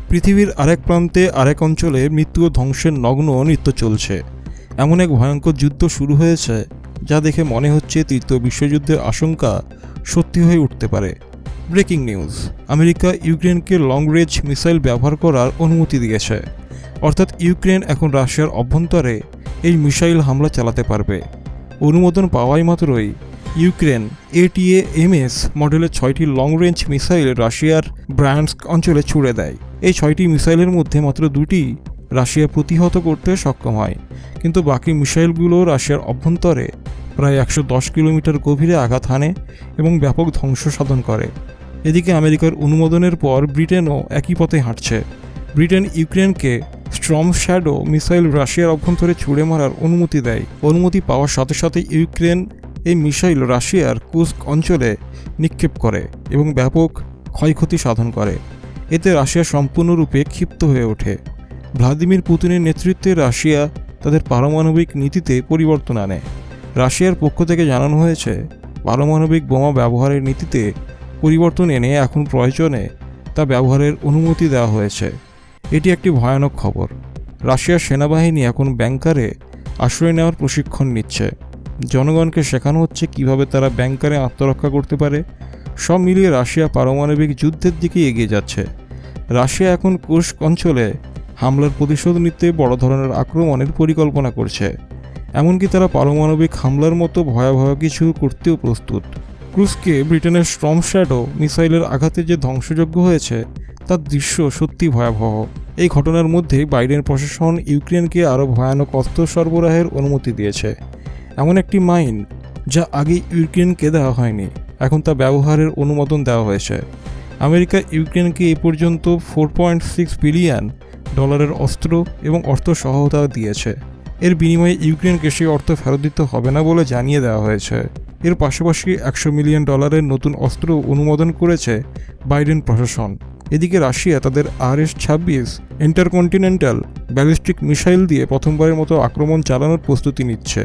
পৃথিবীর আরেক প্রান্তে আরেক অঞ্চলে মৃত্যু ও ধ্বংসের নগ্ন নৃত্য চলছে। এমন এক ভয়ঙ্কর যুদ্ধ শুরু হয়েছে যা দেখে মনে হচ্ছে তৃতীয় বিশ্বযুদ্ধের আশঙ্কা সত্যি হয়ে উঠতে পারে। ব্রেকিং নিউজ, আমেরিকা ইউক্রেনকে লং রেঞ্জ মিসাইল ব্যবহার করার অনুমতি দিয়েছে। অর্থাৎ ইউক্রেন এখন রাশিয়ার অভ্যন্তরে এই মিসাইল হামলা চালাতে পারবে। অনুমোদন পাওয়াই মাত্রই ইউক্রেন ATAMS মডেলের 6টি লং রেঞ্জ মিসাইল রাশিয়ার ব্রায়ানস্ক অঞ্চলে ছুড়ে দেয়। এই 6টি মিসাইলের মধ্যে মাত্র 2টি রাশিয়া প্রতিহত করতে সক্ষম হয়, কিন্তু বাকি মিসাইলগুলো রাশিয়ার অভ্যন্তরে প্রায় 110 কিলোমিটার গভীরে আঘাত হানে এবং ব্যাপক ধ্বংস সাধন করে। এদিকে আমেরিকার অনুমোদনের পর ব্রিটেনও একই পথে হাঁটছে। ব্রিটেন ইউক্রেনকে স্টর্ম শ্যাডো মিসাইল রাশিয়ার অভ্যন্তরে ছুড়ে মারার অনুমতি দেয়। অনুমতি পাওয়ার সাথে সাথে ইউক্রেন এই মিসাইল রাশিয়ার কুস্ক অঞ্চলে নিক্ষেপ করে এবং ব্যাপক ক্ষয়ক্ষতি সাধন করে। এতে রাশিয়া সম্পূর্ণরূপে ক্ষিপ্ত হয়ে ওঠে। ভ্লাদিমির পুতিনের নেতৃত্বে রাশিয়া তাদের পারমাণবিক নীতিতে পরিবর্তন আনে। রাশিয়ার পক্ষ থেকে জানানো হয়েছে, পারমাণবিক বোমা ব্যবহারের নীতিতে পরিবর্তন এনে এখন প্রয়োজনে তা ব্যবহারের অনুমতি দেওয়া হয়েছে। এটি একটি ভয়ানক খবর। রাশিয়ার সেনাবাহিনী এখন ব্যাংকারে আশ্রয় নেওয়ার প্রশিক্ষণ নিচ্ছে। জনগণকে শেখানো হচ্ছে কিভাবে তারা ব্যাংকারে আত্মরক্ষা করতে পারে। সব মিলিয়ে রাশিয়া পারমাণবিক যুদ্ধের দিকে এগিয়ে যাচ্ছে। রাশিয়া এখন কুর্স্ক অঞ্চলে হামলার প্রতিশোধ নিতে বড় ধরনের আক্রমণের পরিকল্পনা করছে। এমনকি তারা পারমাণবিক হামলার মতো ভয়াবহ কিছু করতেও প্রস্তুত। কুর্স্কে ব্রিটেনের স্টর্ম শ্যাডো মিসাইলের আঘাতে যে ধ্বংসযজ্ঞ হয়েছে তার দৃশ্য সত্যি ভয়াবহ। এই ঘটনার মধ্যে বাইডেন প্রশাসন ইউক্রেনকে আরও ভয়ানক অস্ত্র সরবরাহের অনুমতি দিয়েছে। এমন একটি মাইন যা আগে ইউক্রেনকে দেওয়া হয়নি, এখন তা ব্যবহারের অনুমোদন দেওয়া হয়েছে। আমেরিকা ইউক্রেনকে এ পর্যন্ত $4.6 বিলিয়ন অস্ত্র এবং অর্থ সহায়তা দিয়েছে। এর বিনিময়ে ইউক্রেনকে সেই অর্থ ফেরত দিতে হবে না বলে জানিয়ে দেওয়া হয়েছে। এর পাশাপাশি $100 মিলিয়ন নতুন অস্ত্র অনুমোদন করেছে বাইডেন প্রশাসন। এদিকে রাশিয়া তাদের RS-26 ইন্টারকন্টিনেন্টাল ব্যালিস্টিক মিসাইল দিয়ে প্রথমবারের মতো আক্রমণ চালানোর প্রস্তুতি নিচ্ছে।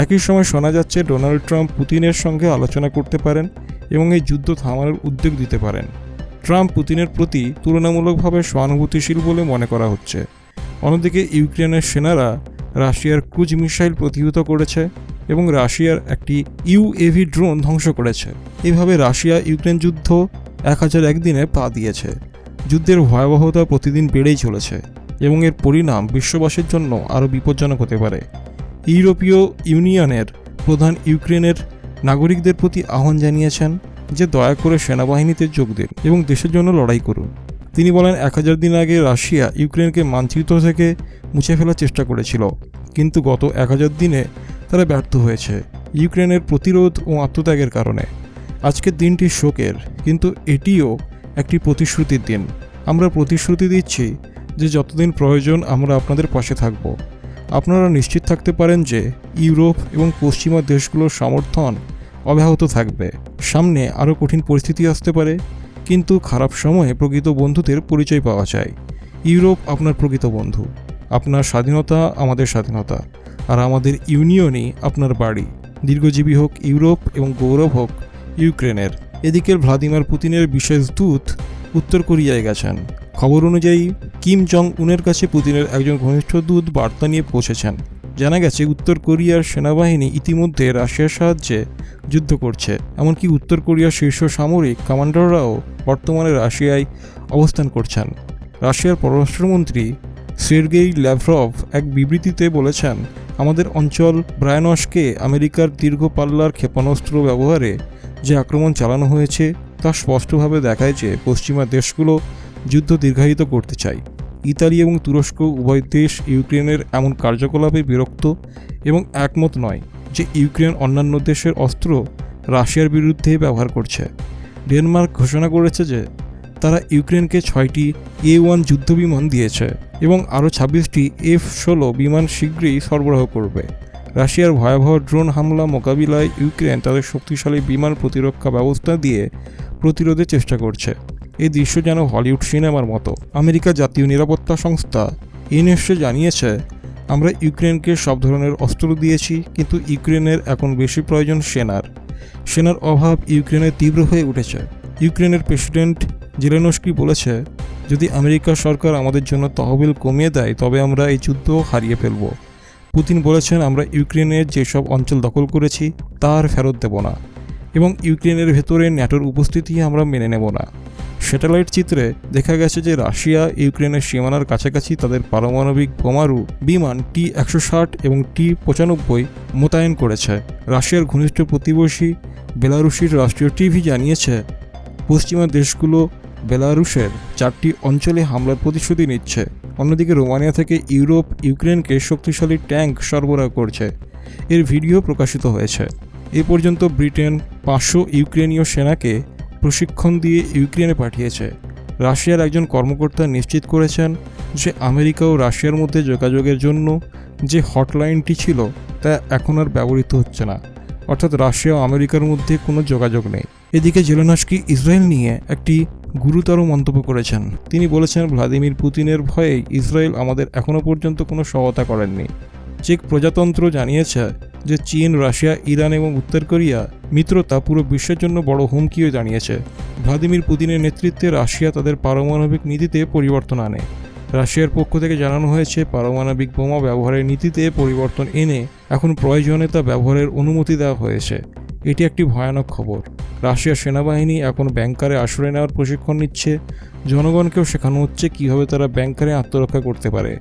একই সময় শোনা যাচ্ছে ডোনাল্ড ট্রাম্প পুতিনের সঙ্গে আলোচনা করতে পারেন এবং এই যুদ্ধ থামানোর উদ্যোগ দিতে পারেন। ট্রাম্প পুতিনের প্রতি তুলনামূলকভাবে সহানুভূতিশীল বলে মনে করা হচ্ছে। অন্যদিকে ইউক্রেনের সেনারা রাশিয়ার ক্রুজ মিসাইল প্রতিহত করেছে এবং রাশিয়ার একটি UAV ড্রোন ধ্বংস করেছে। এভাবে রাশিয়া ইউক্রেন যুদ্ধ 1001 দিনে পা দিয়েছে। যুদ্ধের ভয়াবহতা প্রতিদিন বেড়েই চলেছে এবং এর পরিণাম বিশ্ববাসীর জন্য আরও বিপজ্জনক হতে পারে। ইউরোপীয় ইউনিয়নের প্রধান ইউক্রেনের নাগরিকদের প্রতি আহ্বান জানিয়েছেন যে দয়া করে সেনাবাহিনীতে যোগ দিন এবং দেশের জন্য লড়াই করুন। তিনি বলেন, 1000 দিন আগে রাশিয়া ইউক্রেনকে মানচিত্র থেকে মুছে ফেলার চেষ্টা করেছিল, কিন্তু গত 1000 দিনে তারা ব্যর্থ হয়েছে ইউক্রেনের প্রতিরোধ ও আত্মত্যাগের কারণে। আজকের দিনটি শোকের, কিন্তু এটিও একটি প্রতিশ্রুতির দিন। আমরা প্রতিশ্রুতি দিচ্ছি যে যতদিন প্রয়োজন আমরা আপনাদের পাশে থাকব। আপনারা নিশ্চিত থাকতে পারেন যে ইউরোপ এবং পশ্চিমা দেশগুলোর সমর্থন অব্যাহত থাকবে। সামনে আরও কঠিন পরিস্থিতি আসতে পারে, কিন্তু খারাপ সময়ে প্রকৃত বন্ধুদের পরিচয় পাওয়া যায়। ইউরোপ আপনার প্রকৃত বন্ধু। আপনার স্বাধীনতা আমাদের স্বাধীনতা, আর আমাদের ইউনিয়নই আপনার বাড়ি। দীর্ঘজীবী হোক ইউরোপ এবং গৌরব হোক ইউক্রেনের। এদিকে ভ্লাদিমির পুতিনের বিশেষ দূত উত্তর কোরিয়ায় গেছেন। খবর অনুযায়ী কিম জং উনের কাছে পুতিনের একজন ঘনিষ্ঠ দূত বার্তা নিয়ে পৌঁছেছেন। জানা গেছে উত্তর কোরিয়ার সেনাবাহিনী ইতিমধ্যে রাশিয়ার সাহায্যে যুদ্ধ করছে। এমনকি উত্তর কোরিয়ার শীর্ষ সামরিক কমান্ডাররাও বর্তমানে রাশিয়ায় অবস্থান করছেন। রাশিয়ার পররাষ্ট্রমন্ত্রী সের্গেই ল্যাভরভ এক বিবৃতিতে বলেছেন, আমাদের অঞ্চল ব্রায়ানস্কে আমেরিকার দীর্ঘ পাল্লার ক্ষেপণাস্ত্র ব্যবহারে যে আক্রমণ চালানো হয়েছে তা স্পষ্টভাবে দেখায় যে পশ্চিমা দেশগুলো যুদ্ধ দীর্ঘায়িত করতে চায়। ইতালি এবং তুরস্ক উভয় দেশ ইউক্রেনের এমন কার্যকলাপে বিরক্ত এবং একমত নয় যে ইউক্রেন অন্যান্য দেশের অস্ত্র রাশিয়ার বিরুদ্ধে ব্যবহার করছে। ডেনমার্ক ঘোষণা করেছে যে তারা ইউক্রেনকে 6টি A1 যুদ্ধবিমান দিয়েছে এবং আরও 26টি F-16 বিমান শীঘ্রই সরবরাহ করবে। রাশিয়ার ভয়াবহ ড্রোন হামলা মোকাবিলায় ইউক্রেন তাদের শক্তিশালী বিমান প্রতিরক্ষা ব্যবস্থা দিয়ে প্রতিরোধের চেষ্টা করছে। এই দৃশ্য যেন হলিউড সিনেমার মতো। আমেরিকা জাতীয় নিরাপত্তা সংস্থা NSA জানিয়েছে, আমরা ইউক্রেনকে সব ধরনের অস্ত্র দিয়েছি, কিন্তু ইউক্রেনের এখন বেশি প্রয়োজন সেনার অভাব ইউক্রেনে তীব্র হয়ে উঠেছে। ইউক্রেনের প্রেসিডেন্ট জেলেনস্কি বলেছে, যদি আমেরিকা সরকার আমাদের জন্য তহবিল কমিয়ে দেয় তবে আমরা এই যুদ্ধ হারিয়ে ফেলব। পুতিন বলেছেন, আমরা ইউক্রেনের যেসব অঞ্চল দখল করেছি তা আর ফেরত দেব না এবং ইউক্রেনের ভেতরে ন্যাটোর উপস্থিতি আমরা মেনে নেব না। স্যাটেলাইট চিত্রে দেখা গেছে যে রাশিয়া ইউক্রেনের সীমানার কাছাকাছি তাদের পারমাণবিক বোমারু বিমান T-160 এবং T-95 মোতায়েন করেছে। রাশিয়ার ঘনিষ্ঠ প্রতিবেশী বেলারুশের রাষ্ট্রীয় টিভি জানিয়েছে, পশ্চিমা দেশগুলো বেলারুশের 4টি অঞ্চলে হামলার প্রতিশ্রুতি নিচ্ছে। অন্যদিকে রোমানিয়া থেকে ইউরোপ ইউক্রেনকে শক্তিশালী ট্যাঙ্ক সরবরাহ করছে। এর ভিডিও প্রকাশিত হয়েছে। এ পর্যন্ত ব্রিটেন 500 ইউক্রেনীয় সেনাকে প্রশিক্ষণ দিয়ে ইউক্রেনে পাঠিয়েছে। রাশিয়ার একজন কর্মকর্তা নিশ্চিত করেছেন যে আমেরিকা ও রাশিয়ার মধ্যে যোগাযোগের জন্য যে হটলাইনটি ছিল তা এখন আর ব্যবহৃত হচ্ছে না, অর্থাৎ রাশিয়া ও আমেরিকার মধ্যে কোনো যোগাযোগ নেই। এদিকে জেলেনস্কি ইসরায়েল নিয়ে একটি গুরুতর মন্তব্য করেছেন। তিনি বলেছেন, ভ্লাদিমির পুতিনের ভয়ে ইসরায়েল আমাদের এখনও পর্যন্ত কোনো সহায়তা করেননি। চেক প্রজাতন্ত্র জানিয়েছে যে চীন, রাশিয়া, ইরান এবং উত্তর কোরিয়া মিত্রতা পুরো বিশ্বের জন্য বড় হুমকিও জানিয়েছে। ভ্লাদিমির পুতিনের নেতৃত্বে রাশিয়া তাদের পারমাণবিক নীতিতে পরিবর্তন আনে। রাশিয়ার পক্ষ থেকে জানানো হয়েছে, পারমাণবিক বোমা ব্যবহারের নীতিতে পরিবর্তন এনে এখন প্রয়োজনে তা ব্যবহারের অনুমতি দেওয়া হয়েছে। এটি একটি ভয়ানক খবর। রাশিয়ার সেনাবাহিনী এখন ব্যাংকারে আশ্রয় নেওয়ার প্রশিক্ষণ নিচ্ছে। জনগণকেও শেখানো হচ্ছে কীভাবে তারা ব্যাংকারে আত্মরক্ষা করতে পারে।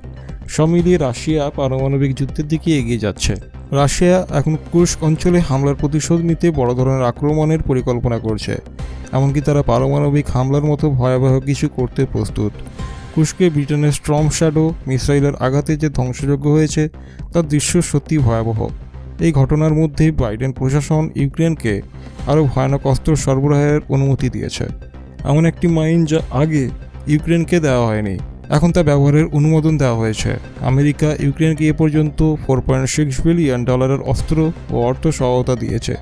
সব মিলিয়ে রাশিয়া পারমাণবিক যুদ্ধের দিকে এগিয়ে যাচ্ছে। রাশিয়া এখন কুর্স্ক অঞ্চলে হামলার প্রতিশোধ নিতে বড় ধরনের আক্রমণের পরিকল্পনা করছে। এমনকি তারা পারমাণবিক হামলার মতো ভয়াবহ কিছু করতে প্রস্তুত। কুর্স্কে ব্রিটেনের স্টর্ম শ্যাডো মিসাইলের আঘাতে যে ধ্বংসযজ্ঞ হয়েছে তার দৃশ্য সত্যি ভয়াবহ। এই ঘটনার মধ্যে বাইডেন প্রশাসন ইউক্রেনকে আরও ভয়ানক অস্ত্র সরবরাহের অনুমতি দিয়েছে। এমন একটি মাইন যা আগে ইউক্রেনকে দেওয়া হয়নি, এখন তা ব্যবহারের অনুমোদন দেওয়া হয়েছে। আমেরিকা ইউক্রেনকে এ পর্যন্ত $4.6 বিলিয়ন অস্ত্র ও অর্থ সহায়তা দিয়েছে।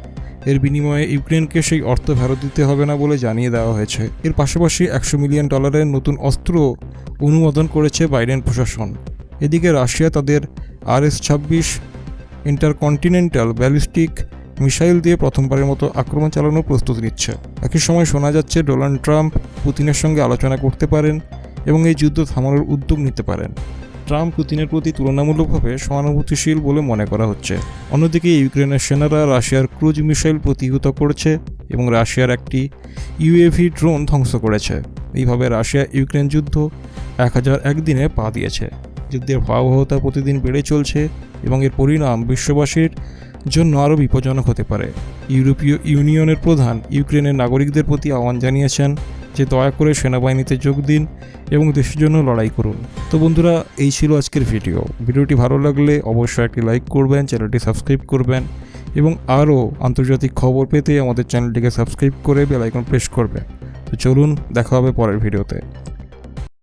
এর বিনিময়ে ইউক্রেনকে সেই অর্থ ফেরত দিতে হবে না বলে জানিয়ে দেওয়া হয়েছে। এর পাশাপাশি $100 মিলিয়ন নতুন অস্ত্র অনুমোদন করেছে বাইডেন প্রশাসন। এদিকে রাশিয়া তাদের RS-26 ইন্টারকন্টিনেন্টাল ব্যালিস্টিক মিসাইল দিয়ে প্রথমবারের মতো আক্রমণ চালানোর প্রস্তুতি নিচ্ছে। একই সময় শোনা যাচ্ছে ডোনাল্ড ট্রাম্প পুতিনের সঙ্গে আলোচনা করতে পারেন এবং এই যুদ্ধ থামানোর উদ্যোগ নিতে পারেন। ট্রাম্প পুতিনের প্রতি তুলনামূলকভাবে সহানুভূতিশীল বলে মনে করা হচ্ছে। অন্যদিকে ইউক্রেনের সেনারা রাশিয়ার ক্রুজ মিসাইল প্রতিহত করেছে এবং রাশিয়ার একটি UAV ড্রোন ধ্বংস করেছে। এইভাবে রাশিয়া ইউক্রেন যুদ্ধ 1001 দিনে পা দিয়েছে। যুদ্ধের ভয়াবহতা প্রতিদিন বেড়ে চলছে এবং এর পরিণাম বিশ্ববাসীর জন্য আরও বিপজ্জনক হতে পারে। ইউরোপীয় ইউনিয়নের প্রধান ইউক্রেনের নাগরিকদের প্রতি আহ্বান জানিয়েছেন যে দয়া করে সেনাবাহিনীতে যোগ দিন এবং দেশের জন্য লড়াই করুন। তো বন্ধুরা, এই ছিল আজকের ভিডিওটি ভালো লাগলে অবশ্যই একটি লাইক করবেন, চ্যানেলটি সাবস্ক্রাইব করবেন এবং আরও আন্তর্জাতিক খবর পেতে আমাদের চ্যানেলটিকে সাবস্ক্রাইব করে বেল আইকন প্রেস করবেন। তো চলুন, দেখা হবে পরের ভিডিওতে।